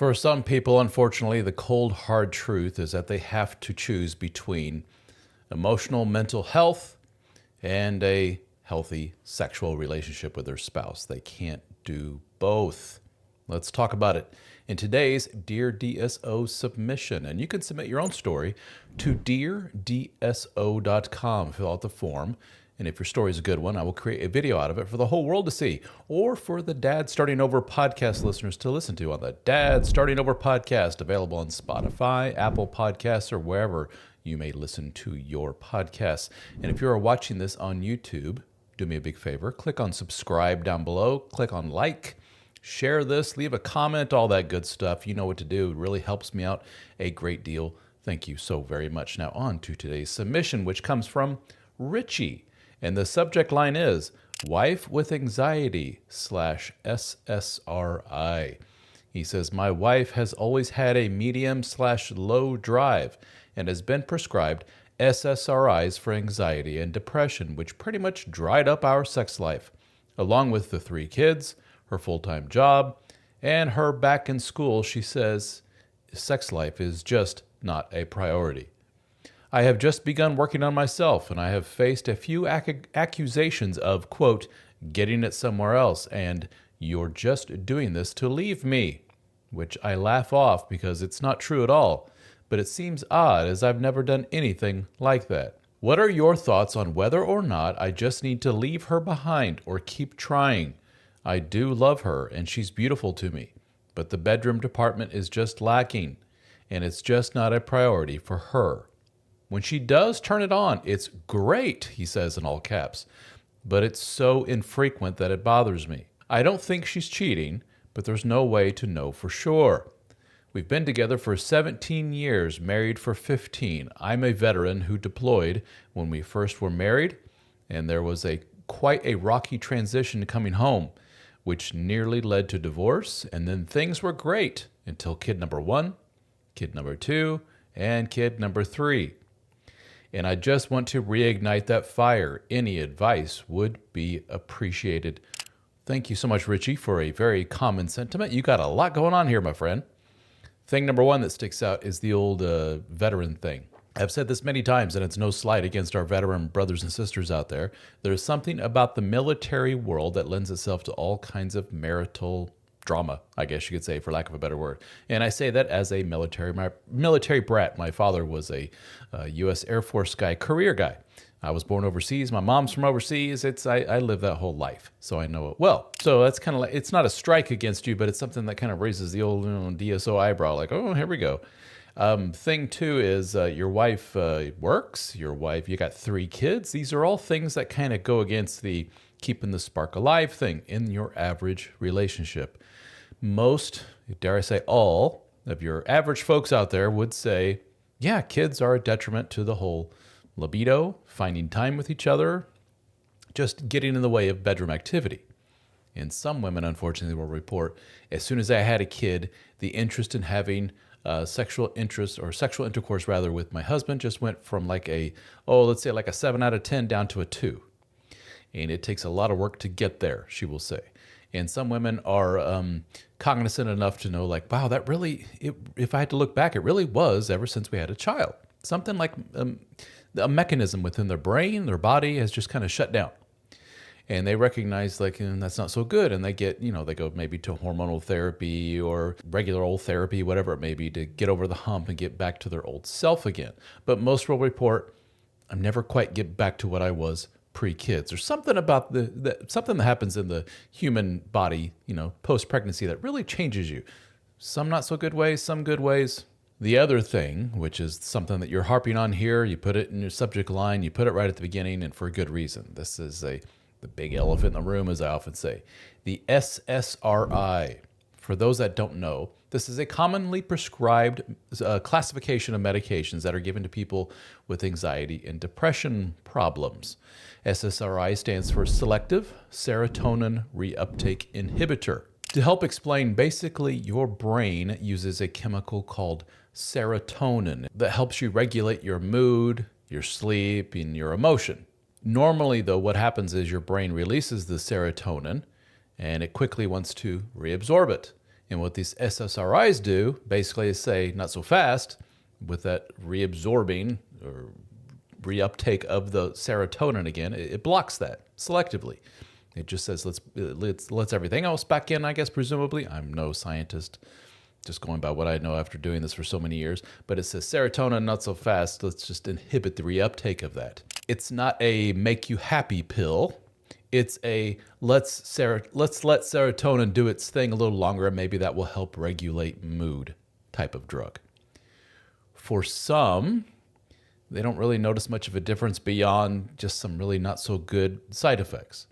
For some people, unfortunately, the cold, hard truth is that they have to choose between emotional mental health and a healthy sexual relationship with their spouse. They can't do both. Let's talk about it in today's Dear DSO submission. And you can submit your own story to deardso.com. Fill out the form. And if your story is a good one, I will create a video out of it for the whole world to see, or for the Dad Starting Over podcast listeners to listen to on the Dad Starting Over podcast, available on Spotify, Apple Podcasts, or wherever you may listen to your podcasts. And if you are watching this on YouTube, do me a big favor, click on subscribe down below, click on like, share this, leave a comment, all that good stuff. You know what to do. It really helps me out a great deal. Thank you so very much. Now on to today's submission, which comes from Richie. And the subject line is wife with anxiety / SSRI. He says, my wife has always had a medium / low drive and has been prescribed SSRIs for anxiety and depression, which pretty much dried up our sex life, along with the 3 kids, her full-time job, and her back in school. She says sex life is just not a priority. I have just begun working on myself, and I have faced a few accusations of, quote, getting it somewhere else, and you're just doing this to leave me, which I laugh off because it's not true at all, but it seems odd as I've never done anything like that. What are your thoughts on whether or not I just need to leave her behind or keep trying? I do love her, and she's beautiful to me, but the bedroom department is just lacking, and it's just not a priority for her. When she does turn it on, it's great, he says in all caps, but it's so infrequent that it bothers me. I don't think she's cheating, but there's no way to know for sure. We've been together for 17 years, married for 15. I'm a veteran who deployed when we first were married, and there was quite a rocky transition coming home, which nearly led to divorce, and then things were great until kid number 1, kid number 2, and kid number 3. And I just want to reignite that fire. Any advice would be appreciated. Thank you so much, Richie, for a very common sentiment. You got a lot going on here, my friend. Thing number 1 that sticks out is the old veteran thing. I've said this many times, and it's no slight against our veteran brothers and sisters out there. There's something about the military world that lends itself to all kinds of marital drama, I guess you could say, for lack of a better word. And I say that as a military brat. My father was a U.S. Air Force guy, career guy. I was born overseas. My mom's from overseas. I lived that whole life, so I know it well. So that's kind of like, it's not a strike against you, but it's something that kind of raises the old DSO eyebrow, like, oh, here we go. Thing 2 is your wife works. You got 3 kids. These are all things that kind of go against the keeping the spark alive thing in your average relationship. Most, dare I say all, of your average folks out there would say, yeah, kids are a detriment to the whole libido, finding time with each other, just getting in the way of bedroom activity. And some women, unfortunately, will report, as soon as I had a kid, the interest in having sexual intercourse rather with my husband just went from let's say like a 7 out of 10 down to a 2. And it takes a lot of work to get there, she will say. And some women are cognizant enough to know, like, wow, that really, if I had to look back, it really was ever since we had a child. Something like a mechanism within their brain, their body has just kind of shut down. And they recognize, that's not so good. And they get, they go maybe to hormonal therapy or regular old therapy, whatever it may be, to get over the hump and get back to their old self again. But most will report, I never quite get back to what I was pre-kids. There's something about something that happens in the human body, post-pregnancy that really changes you. Some not so good ways, some good ways. The other thing, which is something that you're harping on here, you put it in your subject line, you put it right at the beginning, and for a good reason. This is the big elephant in the room, as I often say. The SSRI. For those that don't know, this is a commonly prescribed classification of medications that are given to people with anxiety and depression problems. SSRI stands for Selective Serotonin Reuptake Inhibitor. To help explain, basically your brain uses a chemical called serotonin that helps you regulate your mood, your sleep, and your emotion. Normally, though, what happens is your brain releases the serotonin and it quickly wants to reabsorb it. And what these SSRIs do basically is say, not so fast, with that reabsorbing or reuptake of the serotonin again, it blocks that selectively. It just says, let's everything else back in, I guess, presumably. I'm no scientist, just going by what I know after doing this for so many years. But it says serotonin, not so fast. Let's just inhibit the reuptake of that. It's not a make you happy pill. It's a let's let serotonin do its thing a little longer, and maybe that will help regulate mood type of drug. For some, they don't really notice much of a difference beyond just some really not so good side effects.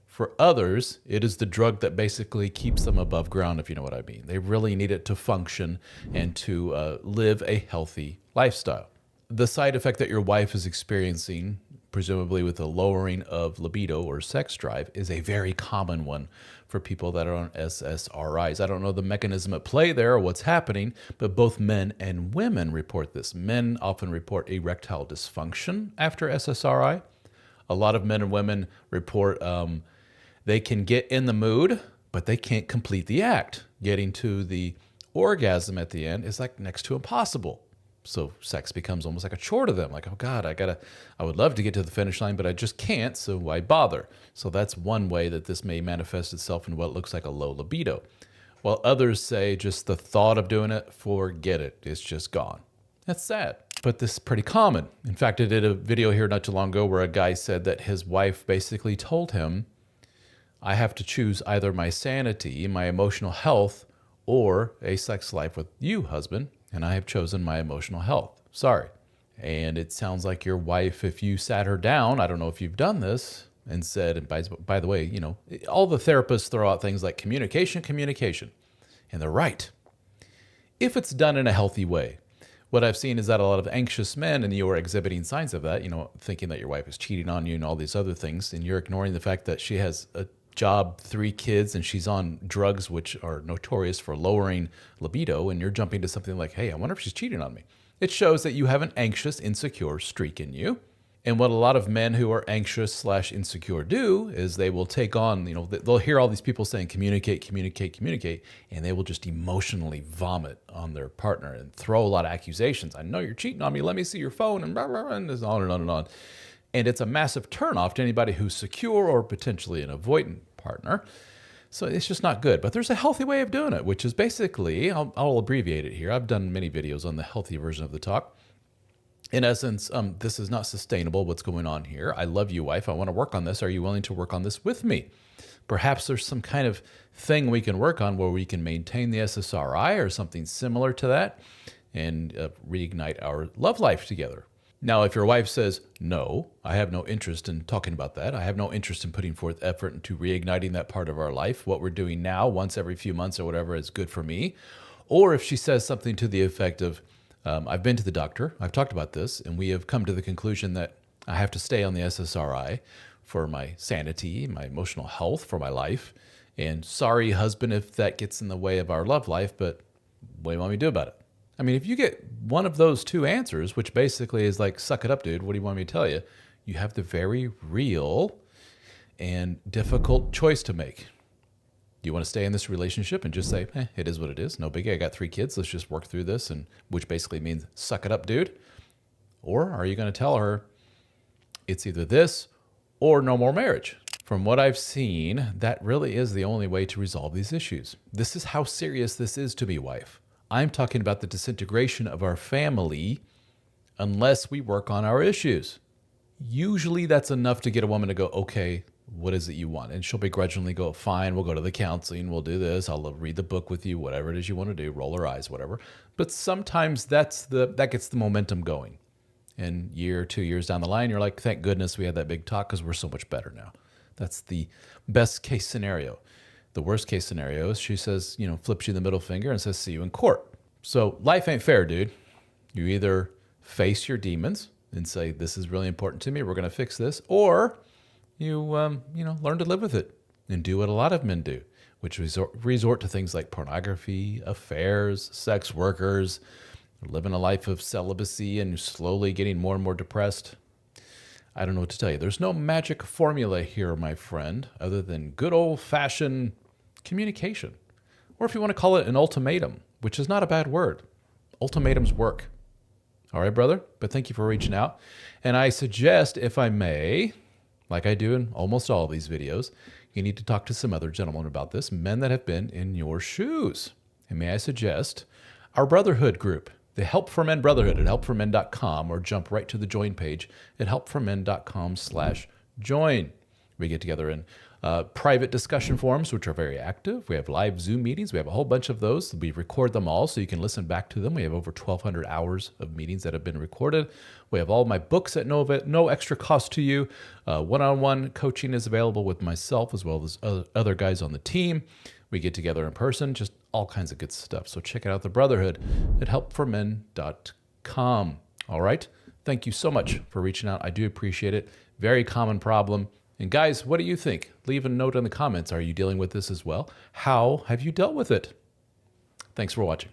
For others, it is the drug that basically keeps them above ground, if you know what I mean. They really need it to function and to live a healthy lifestyle. The side effect that your wife is experiencing, presumably with a lowering of libido or sex drive, is a very common one for people that are on SSRIs. I don't know the mechanism at play there or what's happening, but both men and women report this. Men often report erectile dysfunction after SSRI. A lot of men and women report they can get in the mood, but they can't complete the act. Getting to the orgasm at the end is like next to impossible. So sex becomes almost like a chore to them. Like, oh God, I would love to get to the finish line, but I just can't, so why bother? So that's one way that this may manifest itself in what looks like a low libido. While others say just the thought of doing it, forget it. It's just gone. That's sad, but this is pretty common. In fact, I did a video here not too long ago where a guy said that his wife basically told him, I have to choose either my sanity, my emotional health, or a sex life with you, husband, and I have chosen my emotional health. Sorry. And it sounds like your wife, if you sat her down, I don't know if you've done this, and said, and by the way, you know, all the therapists throw out things like communication, and they're right. If it's done in a healthy way. What I've seen is that a lot of anxious men, and you are exhibiting signs of that, you know, thinking that your wife is cheating on you and all these other things, and you're ignoring the fact that she has a job, 3 kids, and she's on drugs which are notorious for lowering libido, and you're jumping to something like, hey, I wonder if she's cheating on me. It shows that you have an anxious, insecure streak in you. And what a lot of men who are anxious / insecure do is they will take on, you know, they'll hear all these people saying communicate, and they will just emotionally vomit on their partner and throw a lot of accusations. I know you're cheating on me. Let me see your phone, and blah, blah, blah, and on and on and on. And it's a massive turnoff to anybody who's secure or potentially an avoidant partner. So it's just not good. But there's a healthy way of doing it, which is basically, I'll abbreviate it here. I've done many videos on the healthy version of the talk. In essence, this is not sustainable, what's going on here. I love you, wife. I want to work on this. Are you willing to work on this with me? Perhaps there's some kind of thing we can work on where we can maintain the SSRI or something similar to that and reignite our love life together. Now, if your wife says, no, I have no interest in talking about that. I have no interest in putting forth effort into reigniting that part of our life. What we're doing now, once every few months or whatever, is good for me. Or if she says something to the effect of, I've been to the doctor, I've talked about this, and we have come to the conclusion that I have to stay on the SSRI for my sanity, my emotional health, for my life. And sorry, husband, if that gets in the way of our love life, but what do you want me to do about it? I mean, if you get one of those 2 answers, which basically is like, suck it up, dude, what do you want me to tell you? You have the very real and difficult choice to make. Do you want to stay in this relationship and just say, it is what it is, no biggie, I got 3 kids, let's just work through this, and which basically means suck it up, dude? Or are you going to tell her it's either this or no more marriage? From what I've seen, that really is the only way to resolve these issues. This is how serious this is to me, wife. I'm talking about the disintegration of our family unless we work on our issues. Usually that's enough to get a woman to go, okay, what is it you want? And she'll begrudgingly go, fine, we'll go to the counseling, we'll do this, I'll read the book with you, whatever it is you want to do, roll her eyes, whatever. But sometimes that gets the momentum going. And year or 2 years down the line, you're like, thank goodness we had that big talk because we're so much better now. That's the best case scenario. The worst case scenario is she says, flips you the middle finger and says, see you in court. So life ain't fair, dude. You either face your demons and say, this is really important to me, we're going to fix this, or you, learn to live with it and do what a lot of men do, which resort to things like pornography, affairs, sex workers, living a life of celibacy and slowly getting more and more depressed. I don't know what to tell you. There's no magic formula here, my friend, other than good old-fashioned communication. or if you want to call it an ultimatum, which is not a bad word. Ultimatums work. All right, brother, but thank you for reaching out. And I suggest, if I may, like I do in almost all of these videos, you need to talk to some other gentlemen about this, men that have been in your shoes. And may I suggest our brotherhood group, the Help for Men Brotherhood at helpformen.com, or jump right to the join page at helpformen.com/join. We get together in private discussion forums, which are very active. We have live Zoom meetings. We have a whole bunch of those. We record them all so you can listen back to them. We have over 1,200 hours of meetings that have been recorded. We have all my books at no extra cost to you. One-on-one coaching is available with myself as well as other guys on the team. We get together in person, just all kinds of good stuff. So check out the Brotherhood at helpformen.com. All right. Thank you so much for reaching out. I do appreciate it. Very common problem. And guys, what do you think? Leave a note in the comments. Are you dealing with this as well? How have you dealt with it? Thanks for watching.